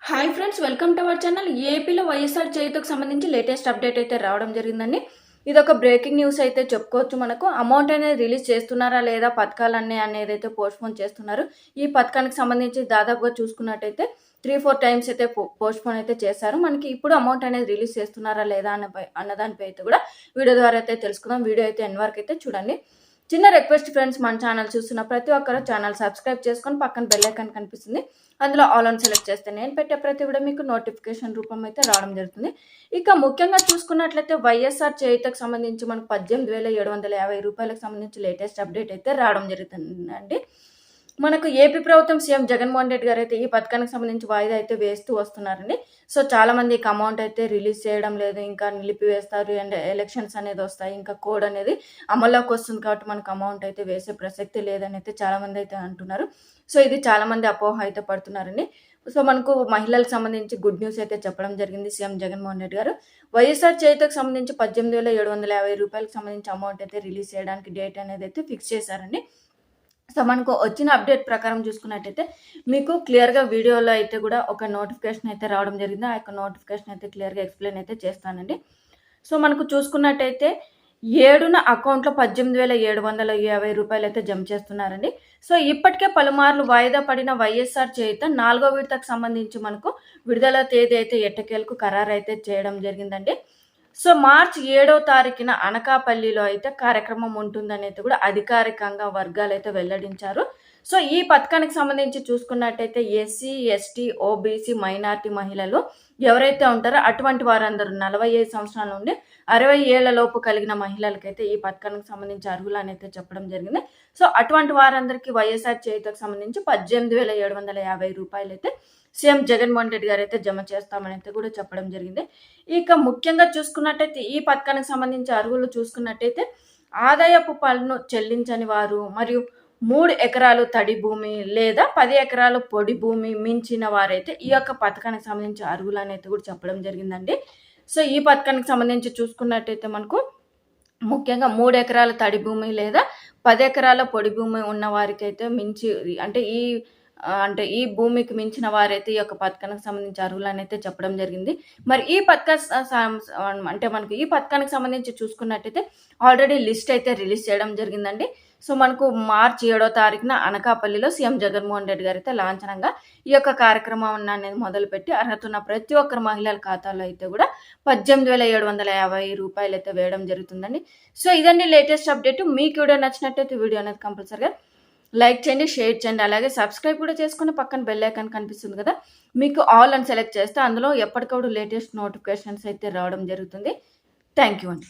Hi friends, welcome to our channel. ఏపీలో వైఎస్ఆర్ చేయుతకు సంబంధించి latest update అయితే రావడం జరిగిందండి. ఇది ఒక బ్రేకింగ్ న్యూస్ అయితే చెప్పుకోవచ్చు. మనకు అమౌంట్ అనేది రిలీజ్ చేస్తున్నారా లేదా పథకాలన్నీ అనేది అయితే పోస్ట్పోన్ చేస్తున్నారు. ఈ పథకానికి సంబంధించి దాదాపుగా చూసుకున్నట్టయితే 3-4 టైమ్స్ అయితే పోస్ట్పోన్ అయితే చేశారు. మనకి ఇప్పుడు అమౌంట్ అనేది రిలీజ్ చేస్తున్నారా లేదా అన్నదానిపై అయితే కూడా వీడియో ద్వారా అయితే తెలుసుకుందాం. వీడియో అయితే ఎండ్ వరకు అయితే చూడండి. చిన్న రిక్వెస్ట్ ఫ్రెండ్స్, మన ఛానల్ చూస్తున్న ప్రతి ఒక్కరు ఛానల్ సబ్స్క్రైబ్ చేసుకొని పక్కన బెల్ ఐకాన్ కనిపిస్తుంది, అందులో ఆల్ ఆన్ సెలెక్ట్ చేస్తే నేను పెట్టే ప్రతి వీడియో మీకు నోటిఫికేషన్ రూపం అయితే రావడం జరుగుతుంది. ఇక ముఖ్యంగా చూసుకున్నట్లయితే వైఎస్ఆర్ చేయుతకు సంబంధించి మనకు 18,750 రూపాయలకు సంబంధించి లేటెస్ట్ అప్డేట్ అయితే రావడం జరుగుతుందండి. మనకు ఏపీ ప్రభుత్వం సీఎం జగన్మోహన్ రెడ్డి గారు అయితే ఈ పథకానికి సంబంధించి వాయిదా అయితే వేస్తూ వస్తున్నారండి. సో చాలా మందికి అమౌంట్ అయితే రిలీజ్ చేయడం లేదు, ఇంకా నిలిపివేస్తారు అండ్ ఎలక్షన్స్ అనేది వస్తాయి, ఇంకా కోడ్ అనేది అమల్లోకి వస్తుంది కాబట్టి మనకు అమౌంట్ అయితే వేసే ప్రసక్తి లేదని అయితే చాలా మంది అయితే అంటున్నారు. సో ఇది చాలా మంది అపోహ అయితే పడుతున్నారండి. సో మనకు మహిళలకు సంబంధించి గుడ్ న్యూస్ అయితే చెప్పడం జరిగింది సీఎం జగన్మోహన్ రెడ్డి గారు. వైఎస్ఆర్ చేయుతకు సంబంధించి 18,750 రూపాయలకు సంబంధించి అమౌంట్ అయితే రిలీజ్ చేయడానికి డేట్ అనేది అయితే ఫిక్స్ చేశారండి. సో మనకు వచ్చిన అప్డేట్ ప్రకారం చూసుకున్నట్టయితే మీకు క్లియర్గా వీడియోలో అయితే కూడా ఒక నోటిఫికేషన్ అయితే రావడం జరిగింది. ఆ యొక్క నోటిఫికేషన్ అయితే క్లియర్గా ఎక్స్ప్లెయిన్ అయితే చేస్తానండి. సో మనకు చూసుకున్నట్టయితే 7న అకౌంట్లో 18,750 రూపాయలు అయితే జమ చేస్తున్నారండి. సో ఇప్పటికే పలుమార్లు వాయిదా పడిన వైఎస్ఆర్ చేయుత 4వ విడతకు సంబంధించి మనకు విడుదల తేదీ అయితే ఎట్టకేలకు ఖరారు అయితే చేయడం జరిగిందండి. సో మార్చి 7వ తారీఖున అనకాపల్లిలో అయితే కార్యక్రమం ఉంటుందనేది కూడా అధికారికంగా వర్గాలు అయితే వెల్లడించారు. సో ఈ పథకానికి సంబంధించి చూసుకున్నట్టయితే ఎస్సీ, ఎస్టీ, ఓబీసీ, మైనార్టీ మహిళలు ఎవరైతే ఉంటారో అటువంటి వారందరూ 45 సంవత్సరాల నుండి 60 ఏళ్ల లోపు కలిగిన మహిళలకైతే ఈ పథకానికి సంబంధించి అర్హులు అనేది చెప్పడం జరిగింది. సో అటువంటి వారందరికీ వైఎస్ఆర్ చేయుతకు సంబంధించి 18,750 రూపాయలు అయితే సీఎం జగన్మోహన్ రెడ్డి గారు అయితే జమ చేస్తామని అయితే కూడా చెప్పడం జరిగింది. ఇక ముఖ్యంగా చూసుకున్నట్టయితే ఈ పథకానికి సంబంధించి అర్హులు చూసుకున్నట్టయితే ఆదాయపు పన్ను చెల్లించని వారు, మరియు 3 ఎకరాలు తడి భూమి లేదా 10 ఎకరాలు పొడి భూమి మించిన వారైతే ఈ యొక్క పథకానికి సంబంధించి అర్హులు అనేది కూడా చెప్పడం జరిగిందండి. సో ఈ పథకానికి సంబంధించి చూసుకున్నట్టయితే మనకు ముఖ్యంగా 3 ఎకరాల తడి భూమి లేదా 10 ఎకరాల పొడి భూమి ఉన్న వారికి అయితే మించి అంటే ఈ భూమికి మించిన వారైతే ఈ యొక్క పథకానికి సంబంధించి అర్హులు అయితే చెప్పడం జరిగింది. మరి ఈ అంటే మనకు ఈ పథకానికి సంబంధించి చూసుకున్నట్టయితే ఆల్రెడీ లిస్ట్ అయితే రిలీజ్ చేయడం జరిగిందండి. సో మనకు మార్చి 7వ తారీఖున అనకాపల్లిలో సీఎం జగన్మోహన్ రెడ్డి గారు అయితే లాంఛనంగా ఈ యొక్క కార్యక్రమం అనేది మొదలుపెట్టి అర్హత ఉన్న ప్రతి ఒక్కరు మహిళల ఖాతాలో అయితే కూడా 18,750 రూపాయలు అయితే వేయడం జరుగుతుందండి. సో ఇదండి లేటెస్ట్ అప్డేట్. మీకు వీడియో నచ్చినట్టయితే వీడియో అనేది కంపల్సరిగా లైక్ చేయండి, షేర్ చేయండి, అలాగే సబ్స్క్రైబ్ కూడా చేసుకుని పక్కన బెల్ ఐకాన్ కనిపిస్తుంది కదా, మీకు ఆల్ అని సెలెక్ట్ చేస్తే అందులో ఎప్పటికప్పుడు లేటెస్ట్ నోటిఫికేషన్స్ అయితే రావడం జరుగుతుంది. థ్యాంక్ యూ అండి.